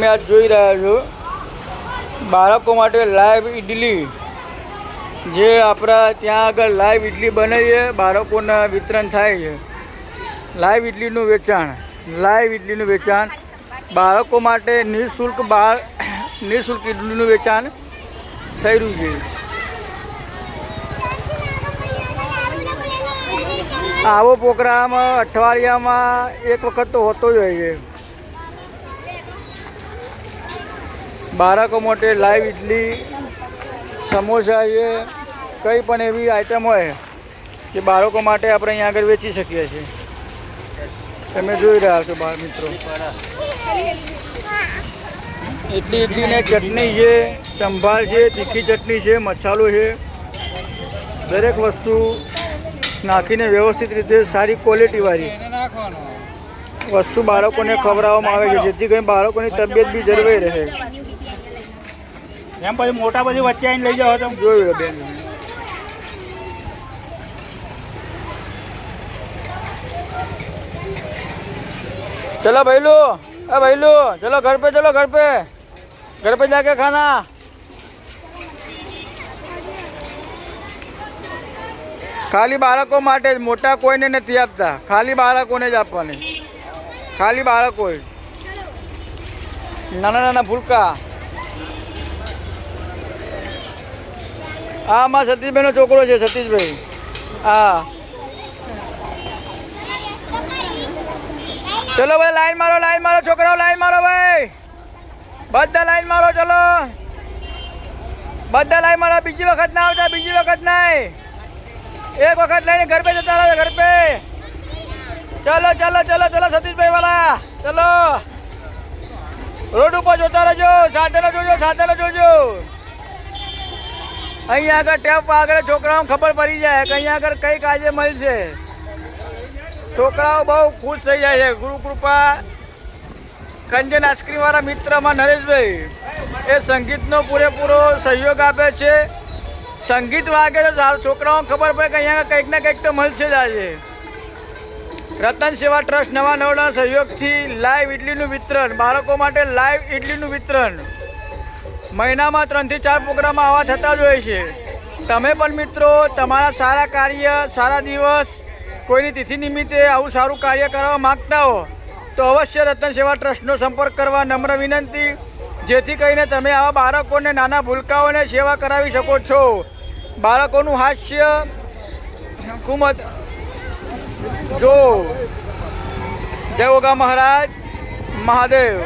તમે આજ જોઈ રહ્યા છો બાળકો માટે લાઈવ ઇડલી, જે આપણા ત્યાં આગળ લાઈવ ઇડલી બને છે, બાળકોને વિતરણ થાય છે. લાઈવ ઇડલીનું વેચાણ બાળકો માટે નિઃશુલ્ક ઇડલીનું વેચાણ થઈ રહ્યું છે. આવો પ્રોગ્રામ અઠવાડિયામાં એક વખત તો હોતો જ હોય છે. બાળકો માટે લાઈવ ઇડલી, સમોસા છે, કંઈ પણ એવી આઈટમ હોય કે બાળકો માટે આપણે અહીંયા આગળ વેચી શકીએ છીએ. તમે જોઈ રહ્યા છો બાળ મિત્રો, ઇડલી ને ચટણી છે, સંભાર છે, તીખી ચટણી છે, મસાલો છે, દરેક વસ્તુ નાખીને વ્યવસ્થિત રીતે સારી ક્વોલિટીવાળી વસ્તુ બાળકોને ખવડાવવામાં આવે છે, જેથી કરીને બાળકોની તબિયત બી જળવાઈ રહે. એમ પછી મોટા પછી વચ્ચે આવીને લઈ જાઓ તો જોયું બેન. चलो भैलू, चलो घर पे जाके खाना. ખાલી બાળકો માટે જ, મોટા કોઈને નથી આપતા, ખાલી બાળકોને જ આપવાની. ખાલી બાળકો, નાના નાના ફૂલકા. હા, માં સતીશભાઈનો છોકરો છે, સતીશભાઈ. હા, ચલો ભાઈ, લાઈન મારો છોકરાઓ, લાઈન મારો ભાઈ, બધા લાઈન મારો. ચલો બધા લાઈન મારો, બીજી વખત ના આવતા, બીજી વખત નહીં, એક વખત લઈને घर पे જતા રહો, घर पे. ચલો સતીશભાઈ વાલા, ચલો રોડ ઉપર જોતા રહેજો, સાધનો જોજો. અહીંયા આગળ ટેપ આગળ છોકરાઓને ખબર પડી જાય કે અહીંયા આગળ કંઈક આજે મળશે. છોકરાઓ બહુ ખુશ થઈ જાય છે. ગુરુ કૃપા ખંજન આઈસ્ક્રીમવાળા મિત્રમાં નરેશભાઈ એ સંગીતનો પૂરેપૂરો સહયોગ આપે છે. સંગીત વાગે તો છોકરાઓને ખબર પડે કે અહીંયા કંઈક ને કંઈક તો મળશે જ આજે. રતન સેવા ટ્રસ્ટ નવા નવડા સહયોગથી લાઈવ ઇડલીનું વિતરણ, બાળકો માટે લાઈવ ઇડલીનું વિતરણ મહિનામાં 3 થી 4 પ્રોગ્રામ આવા થતા જ હોય છે. તમે પણ મિત્રો તમારા સારા કાર્ય, સારા દિવસ, કોઈની તિથિ નિમિત્તે આવું સારું કાર્ય કરવા માગતા હો તો અવશ્ય રતન સેવા ટ્રસ્ટનો સંપર્ક કરવા નમ્ર વિનંતી, જેથી કરીને તમે આવા બાળકોને, નાના ભૂલકાઓને સેવા કરાવી શકો છો. બાળકોનું હાસ્ય કુમત જો જય ઓગા મહારાજ મહાદેવ.